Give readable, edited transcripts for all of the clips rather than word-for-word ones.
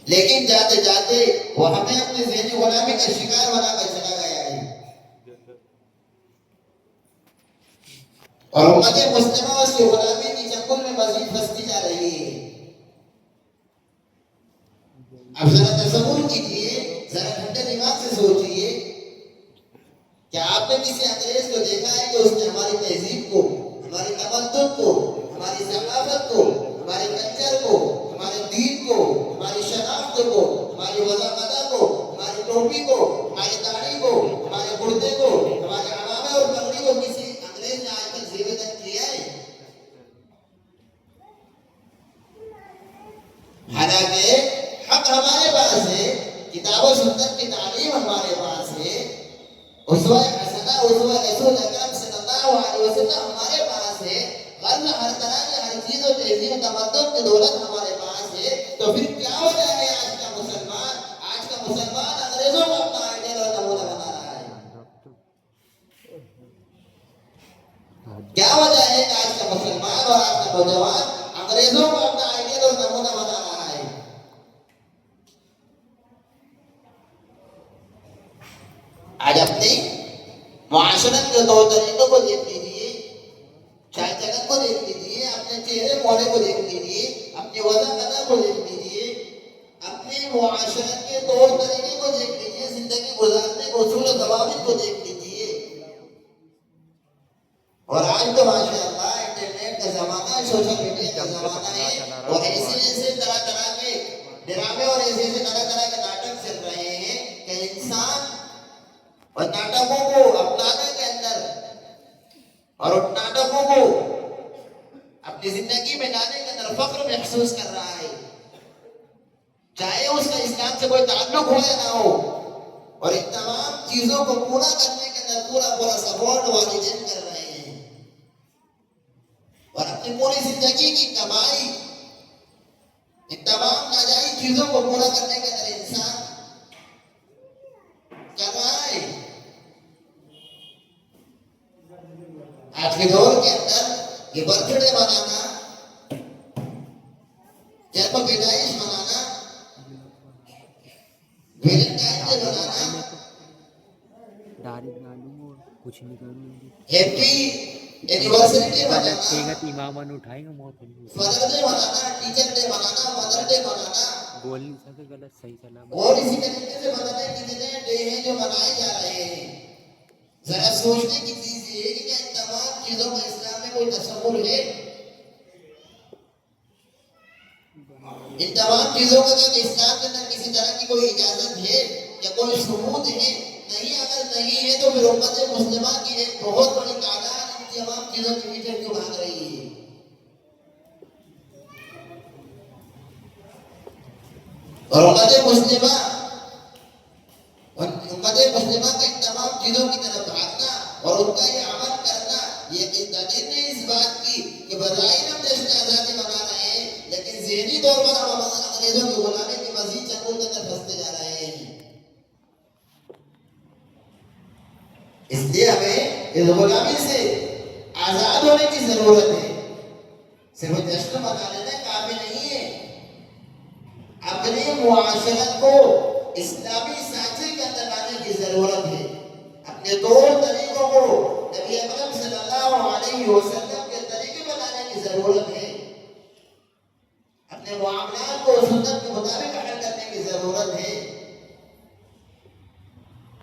لیکن جاتے جاتے وہ ہمیں اپنے ذہنی غلامی کا شکار بنا کر چلا گیا ہے، اور امت مسلمہ اس کی غلامی کی چنگل میں مزید پھنستی جا رہی ہے۔ اب ذرا تصور کیجیے، ذرا ٹھنڈے دماغ سے سوچیے، کیا آپ نے کسی انگریز کو دیکھا ہے کہ اس نے ہماری تہذیب کو، ہماری تمدن کو، ہماری ثقافت کو، ہمارے کلچر کو، ہمارے دین کو، ہماری شناخت کو، ہماری وضاحت کو، ہماری ٹوپی کو، ہماری داڑھی کو، ہمارے کرتے کو، ہمارے عمامے اور پگڑی کو کسی انگریز نے آج تک زیب تن کیا ہے؟ حالانکہ حق ہمارے پاس ہے، کتاب و سنت کی تعلیم ہمارے پاس ہے، اسوہ حسنہ اسوہ رسول اکرم صلی اللہ علیہ وسلم ہمارے پاس ہے، غرض ہر طرح کی ہر چیز و تہذیب و تمدن کی دولت ہمارے پاس ہے، تو پھر کیا وجہ ہے آج کا مسلمان انگریزوں کو اپنا آئیڈیل اور نمونہ بنا رہا ہے؟ کیا وجہ ہے کہ آج کا مسلمان اور آج کا نوجوان انگریزوں کو اپنا آئیڈیل اور نمونہ بنا رہا ہے؟ آج اپنی معاشرت کے طور طریقوں کو دیکھ لیجیے، چال چلن کو دیکھ لیجیے، اپنے چہرے موڑے کو دیکھ لیجیے، اپنی وضع قدر کو دیکھ لیجیے، اپنے معاشرت کے طور طریقے کو دیکھ لیجیے، زندگی گزارنے کے اصول و ضوابط کو دیکھ لیجیے۔ اور آج تو ماشاء اللہ انٹرنیٹ کا زمانہ ہے، سوشل میڈیا کا زمانہ ہے، اور ایسے طرح طرح کے ڈرامے اور ایسے طرح طرح کے ناٹک چل رہے ہیں کہ انسان اور ناٹکوں کو اپنانے کے اندر اور ان ناٹکوں کو اپنی زندگی میں لانے کے اندر فخر محسوس کر رہا ہے، چاہے اس کا اسلام سے کوئی تعلق ہو یا نہ ہو، اور ان تمام چیزوں کو پورا کرنے کے اندر پورا سپورٹ والدین کر رہے ہیں، اور اپنی پوری زندگی کی کمائی ان تمام ناجائز چیزوں کو پورا کرنے کے اندر انسان کر رہا ہے۔ آج کے دور کے اندر یہ برتھ ڈے منانا، جنم پیدائش منانا، ویلنٹائن ڈے منانا، ہیپی اینیورسری ڈے منانا، فادر ڈے منانا، ٹیچر ڈے منانا، مدر ڈے منانا، اور اسی طریقے سے منانے کتنے ڈے ہیں جو منائے جا رہے ہیں۔ ذرا سوچنے کی چیز یہ ہے کہ کیا ان تمام چیزوں کا اسلام میں کوئی تصور ہے؟ ان تمام چیزوں کا کیا اسلام کے اندر کسی طرح کی کوئی اجازت ہے یا کوئی ثبوت ہے؟ نہیں، اگر نہیں ہے تو پھر امت مسلمہ کی ایک بہت بڑی تعداد ان تمام چیزوں کے پیچھے کیوں بھاگ رہی ہے؟ اور امت مسلمہ کا ان تمام چیزوں کی طرف بھاگنا اور ان کا یہ عمل کرنا، یہ دلیل نہیں اس بات کی کہ بظاہر ہم جشن آزادی منا رہے ہیں، لیکن ذہنی طور پر ہم انگریزوں کی غلامی کی مزید چنگل کے اندر پھنستے جا رہے ہیں۔ اس لیے ہمیں اس غلامی سے آزاد ہونے کی ضرورت ہے۔ صرف جشن منا لینا کافی نہیں ہے، اپنی معاشرت کو اسلامی سانچے کے اندر لانے کی ضرورت ہے، اپنے طور طریقوں کو نبی اکرم صلی اللہ علیہ وسلم کے طریقے بنانے کی ضرورت ہے، اپنے معاملات کو سنت کے مطابق حل کرنے کی ضرورت ہے۔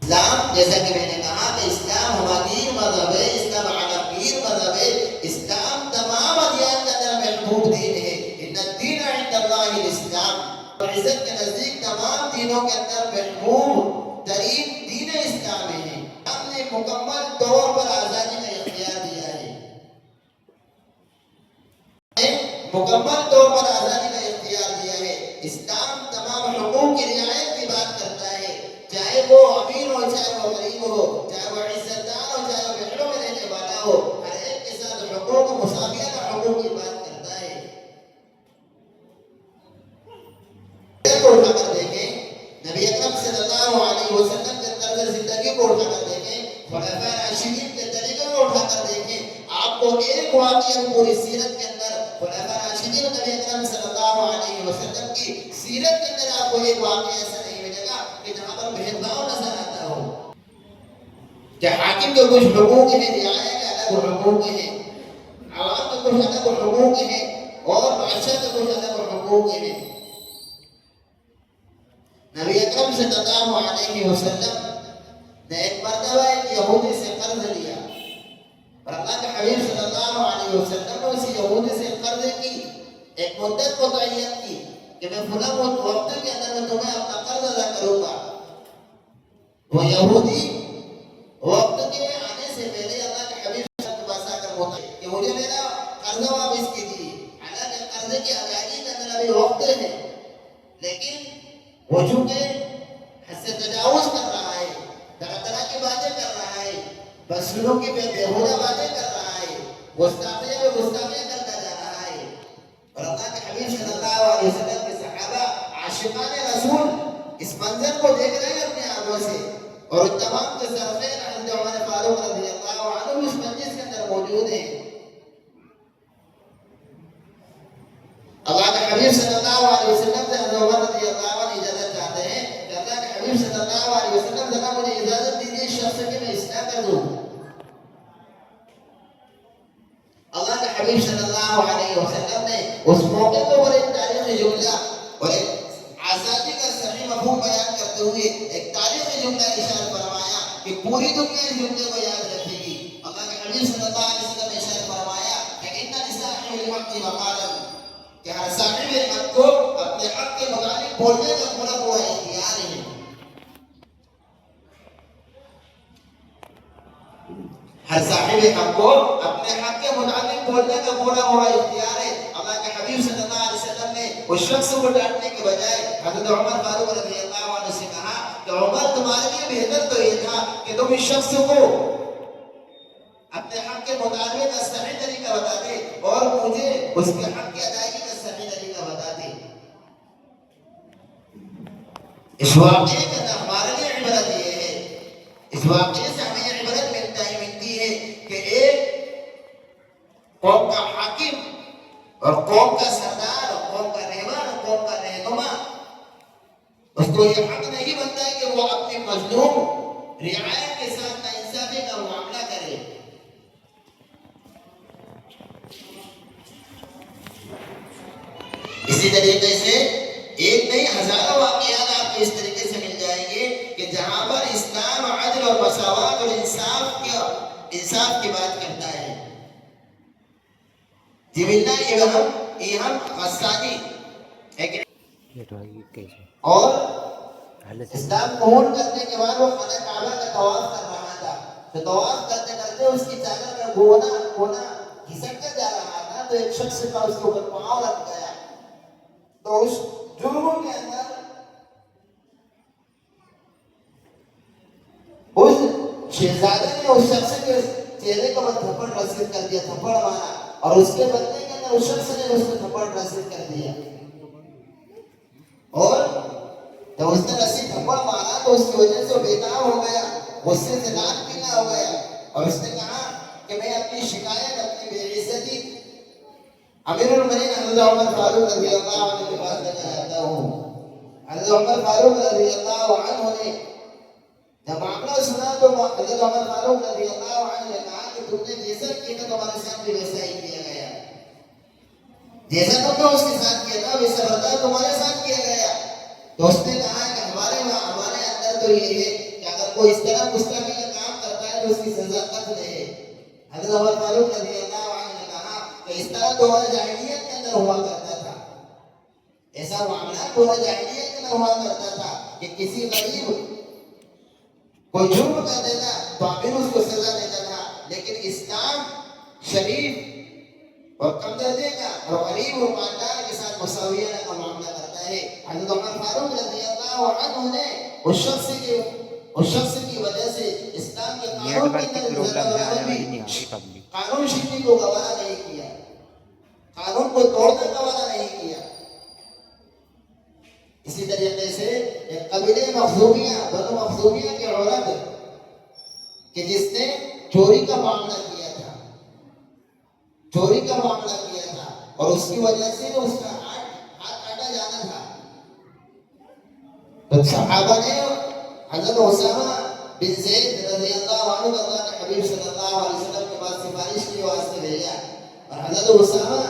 اسلام، جیسا کہ میں نے کہا کہ اسلام ہماری مذہب ہے، اسلام عالمگیر مذہب ہے، اسلام تمام ادیان کے اندر محبوب دین ہے۔ ان الدین عند اللہ الاسلام، عزت کے نزدیک تمام دینوں کے اندر محبوب ترین دین اسلام ہے۔ ہم نے مکمل طور پر آزادی کا اختیار دیا ہے، مکمل طور پر آزادی کا اختیار دیا ہے۔ اسلام تمام حقوق کی رعایت کی بات کرتا ہے، چاہے وہ امیر ہو، چاہے وہ غریب ہو، چاہے وہ عزت دار ہو، چاہے وہ محلوں میں رہنے والا ہو، ہر ایک کے ساتھ حقوق مساویت اور حقوق کی بات کرتا ہے۔ اٹھا کر دیکھیں، نبی اکرم صلی اللہ علیہ وسلم کے طرز زندگی کو اٹھا کر دیکھیں، خلفائے راشدین کے طریقے کو اٹھا کر دیکھیں، آپ کو ایک واقعہ پوری سیرت کے اندر خلفائے راشدین نبی اکرم صلی اللہ علیہ وسلم کی سیرت کے اندر آپ کو ایک واقعہ ایسا نہیں ملے گا کہ جہاں پر بھید بھاؤ نظر آتا ہو کہ حاکم کے کچھ حقوق ہیں، رعایا کے الگ حقوق ہیں، عوام کے کچھ الگ حقوق ہیں اور معاشرے کے کچھ الگ حقوق ہیں۔ نبی اکرم صلی اللہ علیہ وسلم نے ایک مرتبہ ایک یہودی سے قرض لیا اور اللہ کے حبیب صلی اللہ علیہ وسلم نے اسی یہودی سے قرض کی ایک مدت متعین کی کہ میں فلاں وقت کے اندر میں تمہیں اپنا قرض ادا کروں گا۔ وہ یہودی وقت کے آنے سے پہلے اللہ کے حبیب صلی اللہ علیہ وسلم کے پاس آ کر بولتا ہے کہ مجھے میرا قرض واپس کیجیے، حالانکہ قرض کی ادائیگی کا اندر ابھی وقت ہے، لیکن وہ چونکہ حد سے تجاوز کر رہا ہے، طرح طرح کی باتیں کر رہا ہے، بسلوں کی بےہودہ باتیں کر رہا ہے، گستاخیاں پہ گستاخیاں کرتا جا رہا ہے، اور اللہ کے حبیب صلی اللہ علیہ وسلم کے صحابہ عاشقان رسول اس منظر کو دیکھ رہے ہیں اپنے آنکھوں سے، اور تمام کے سرخیر حضرت عمر فاروق رضی اللہ عنہ اس مجلس کے اندر موجود ہیں۔ اللہ کے حبیب صلی اللہ علیہ وسلم سے حضرت عمر رضی اللہ عنہ اجازت چاہتے ہیں کہ اللہ کے حبیب صلی اللہ علیہ وسلم ذرا مجھے اجازت دیجیے اس شخص کی میں اصلاح کر دوں۔ اللہ کے حبیب صلی اللہ علیہ وسلم نے اس موقع کو پر ایک تاریخی جملہ اور ایک آزادی کا صحیح مفہوم بیان کرتے ہوئے ایک تاریخی جملہ ارشاد فرمایا کہ پوری دنیا اس جملے کو یاد رکھے گی۔ اللہ کے حبیب صلی اللہ علیہ وسلم نے ارشاد فرمایا کہ ان لصاحب الحق مقالا، کہ ہر صاحب حق کو اپنے حق کے مطابق بولنے کا پورا اختیار ہے۔ ہر صاحب حق کو اپنے حق کے مطابق بولنے کا پورا اختیار ہے۔ اللہ کے حبیب صلی اللہ علیہ وسلم نے اس شخص کو ڈانٹنے کے بجائے حضرت عمر فاروق رضی اللہ عنہ سے کہا کہ عمر تمہارے لیے بہتر تو یہ تھا کہ تم اس شخص کو اپنے حق کے مطابق کا صحیح طریقہ بتا دے اور مجھے اس کے حق کی ادائیگی کا صحیح طریقہ بتا دے۔ اس واقعے کے اندر ہمارے لیے عبرت یہ ہے، اس واقعے سے ہمیں یہ عبرت ملتی ہے کہ ایک قوم کا حاکم اور قوم کا سردار اور قوم کا رہبر اور قوم کا رہنما، اس کو یہ حق نہیں بنتا ہے کہ وہ اپنے مظلوم رعایا کے ساتھ ناانصافی کا معاملہ کرے۔ اسی طریقے سے ایک نہیں ہزاروں واقعات آپ کو اس طریقے سے مل جائیں گے کہ جہاں پر اسلام عدل اور مساوات اور انصاف کی بات کرتا ہے۔ جبلنا ایہم غسانی اور اسلام قبول کرنے کے بعد وہ خانہ کعبہ کا طواف کر رہا تھا، تو طواف کرتے کرتے اس کی چادر میں گونا گھسٹ کر جا رہا تھا، تو ایک شخص کا اس کے اوپر پاؤں لگ گیا، تو اس جرموں کے اندر اس شہزادے نے اس شخص کے چہرے کو تھپڑ رسید کر دیا، تھپڑ مارا، اور اس کے بدلے کے اندر اس شخص نے اس کو تھپڑ رسید کر دیا، اور جب اس نے رسید تھپڑ مارا تو اس کی وجہ سے وہ بےتاب ہو گیا، غصے سے لال پیلا ہو گیا، اور اس نے کہا کہ میں اپنی شکایت اپنی بے عزتی امیر المؤمنین حضرت عمر فاروق رضی اللہ عنہ کے پاس لے کر آتا ہوں۔ حضرت عمر فاروق رضی اللہ عنہ نے جب معاملہ سنا تو حضرت عمر فاروق رضی اللہ عنہ نے کہا کہ تم نے جیسا کیا تھا تمہارے ساتھ بھی ویسا ہی کیا گیا، جیسا تم نے اس کے ساتھ کیا تھا ویسا برتاؤ تمہارے ساتھ کیا گیا۔ تو اس نے کہا کہ ہمارے اندر تو یہ ہے کہ اگر کوئی اس طرح گستاخی کا کام کرتا ہے تو اس کی سزا قتل ہے۔ حضرت عمر فاروق رضی اللہ عنہ نے کہا کہ اس طرح دور جاہلیت کے اندر ہوا کرتا تھا، ایسا معاملہ دور جاہلیت کے اندر ہوا کرتا تھا کہ کسی غریب کوئی جرم کر دیتا تو امیر اس کو سزا دیتا تھا، لیکن اسلام شریف اور کم درجے کا اور غریب اور مالدار کے ساتھ مساویانہ کا معاملہ کرتا ہے۔ حضرت عمر فاروق رضی اللہ عنہ نے اس شخص کی وجہ سے اسلام کے قانون کے اندر قانون شکنی کو گوارا نہیں کیا، قانون کو توڑنا گوارا نہیں کیا۔ اسی طریقے سے ایک قبیلے مخزومیہ بنو مخزومیہ کی عورت کہ جس نے چوری کا معاملہ کیا تھا، اور اس کی وجہ سے اس کا ہاتھ کاٹا جانا تھا. تو صحابہ نے حضرت اسامہ بن زید رضی اللہ عنہ کو اللہ کے حبیب صلی اللہ علیہ وسلم کے پاس سفارش کے واسطے بھیجا. اور حضرت اسامہ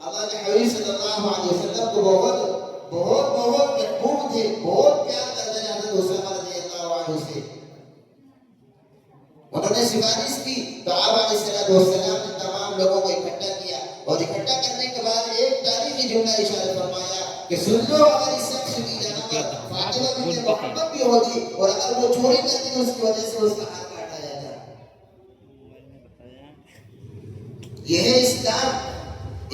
اللہ کے حبیب صلی اللہ علیہ وسلم کو بہت بہت بہت محبوب تھے, بہت پیار کرتے ہیں حضرت اسامہ رضی اللہ عنہ سے. انہوں نے سفارش کی تو آپ علیہ السلام نے تمام لوگوں کو اکٹھا کیا, اور اکٹھا کرنے کے بعد ایک تاریخی جملہ ارشاد فرمایا کہ سن لو, اگر اس شخص کی جناب فاطمہ بنت محمد بھی ہوتی اور اگر وہ چوری کرتی تو اس کی وجہ سے اس کا ہاتھ کاٹا جاتا. یہ ہے اسلام.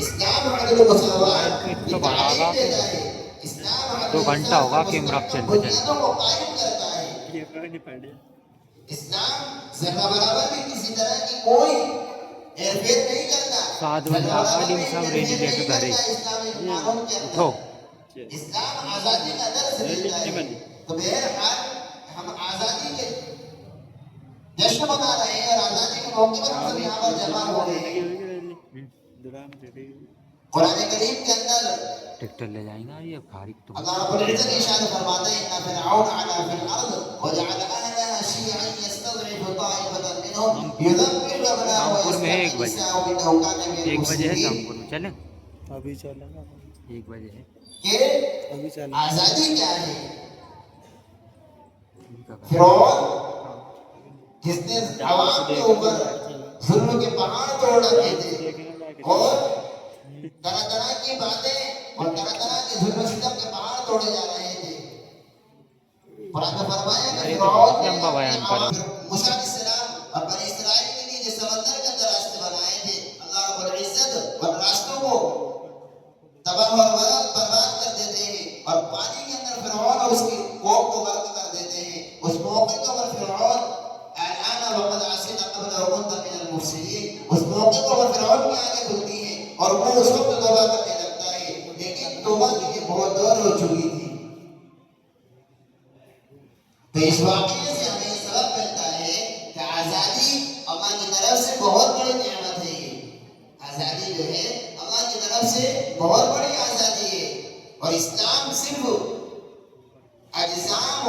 اسلام عدل و مساوات کی تعلیم دیتا ہے. اسلام عدل و مساوات کی بنیادوں کو قائم کرتا ہے. اسلام ذرہ برابر بھی کسی طرح کی کوئی ہیرپھیر نہیں کرتا. اسلام آزادی کا درس دیتا ہے. تو بہرحال ہم آزادی کے جشن منا رہے ہیں اور آزادی کے موقع پر ہم سب یہاں پر جمع ہو رہے ہیں. قرآن کریم کے اندر ٹریکٹر لے جائیں گا یہ فارغ تو اللہ رب العزت ارشاد فرماتا ہے ان فرعون علا فی الارض وجعل اهلها شيعا يستضعف طائفة منهم يذبح ابناءهم ويستحيي نساءهم انه كان من 1 بجے ہے المفسدين. شام کو چلیں ابھی چلے گا 1 بجے ہے کہ ابھی چلے آزادی کیا ہے. ان کا فرعون جس نے عوام کے اوپر ظلم کے پہاڑ توڑ رکھے تھے اور طرح طرح کی باتیں اور طرح طرح کے ظلم و ستم کے پہاڑ توڑے جا رہے تھے. قرآن میں فرمایا کہ فرعون نے موسیٰ علیہ السلام اور بنی اسرائیل کے لیے جو سمندر کے اندر راستے بنائے تھے, اللہ رب العزت اور راستوں کو تباہ اور برباد کر دیتے ہیں اور پانی کے اندر فرعون اور اس کی قوم کو غرق کر دیتے ہیں. اس موقع کو پر فرعون الآن وقد عصيت قبل وكنت من المفسدين, اس موقع کو پر فرعون کی آنکھیں کھلتی ہیں اور وہ اس وقت توبہ کرنے لگتا ہے, لیکن توبہ کے لیے بہت دور ہو چکی تھی. تو اس واقعے سے ہمیں سبق ملتا ہے کہ آزادی اللہ کی طرف سے بہت بڑی نعمت ہے. یہ آزادی جو ہے اللہ کی طرف سے بہت بڑی آزادی ہے. اور اسلام صرف اجسام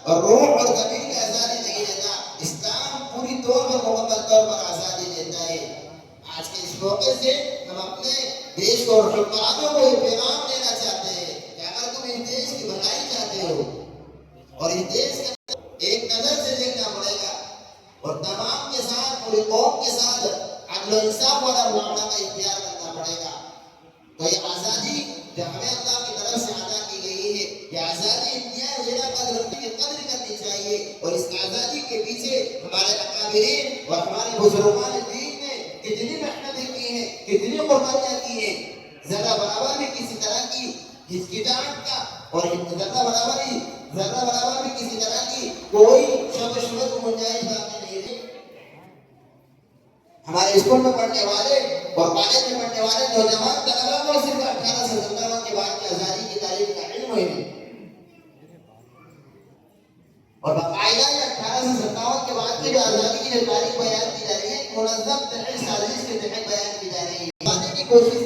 اور روح اور ضمیر کی آزادی نہیں دیتا, اسلام پوری طور پر مکمل طور پر آزادی دیتا ہے. آج کے اس موقع سے ہم اپنے دیش کو اور حکمرانوں کو یہ پیغام دینا چاہتے ہیں کہ اگر تم اس دیش کی بھلائی چاہتے ہو اور اس دیش کے ایک نظر سے دیکھنا پڑے گا اور تمام کے ساتھ پوری قوم کے ساتھ عدل و انصاف والا معاملہ کا اختیار کرنا پڑے گا. تو یہ آزادی جو ہمیں اللہ کی طرف سے عطا کی گئی ہے, یہ آزادی انتہائی زیادہ قدر کرنی چاہیے. اور اس آزادی کے پیچھے ہمارے اکابرین اور ہمارے بزرگان دین نے کتنی محنتیں کی ہیں, کتنی قربانیاں کی ہیں. ذرہ برابر بھی کسی طرح کی ہچکچاہٹ کا اور ذرہ برابر بھی کسی طرح کی کوئی شک و شبہ کو گنجائش باقی نہیں ہے. ہمارے اسکول میں پڑھنے والے اور کالج میں پڑھنے والے نوجوان طلباء کو صرف 1857 کے بعد کی آزادی کی تاریخ کا علم ہے, اور باقاعدہ یہ 1857 کے بعد کی جو آزادی کی جو تاریخ بیان کی جا رہی ہے منظم تحریک سازش کے تحت بیان کی جا رہی ہے. کی کوشش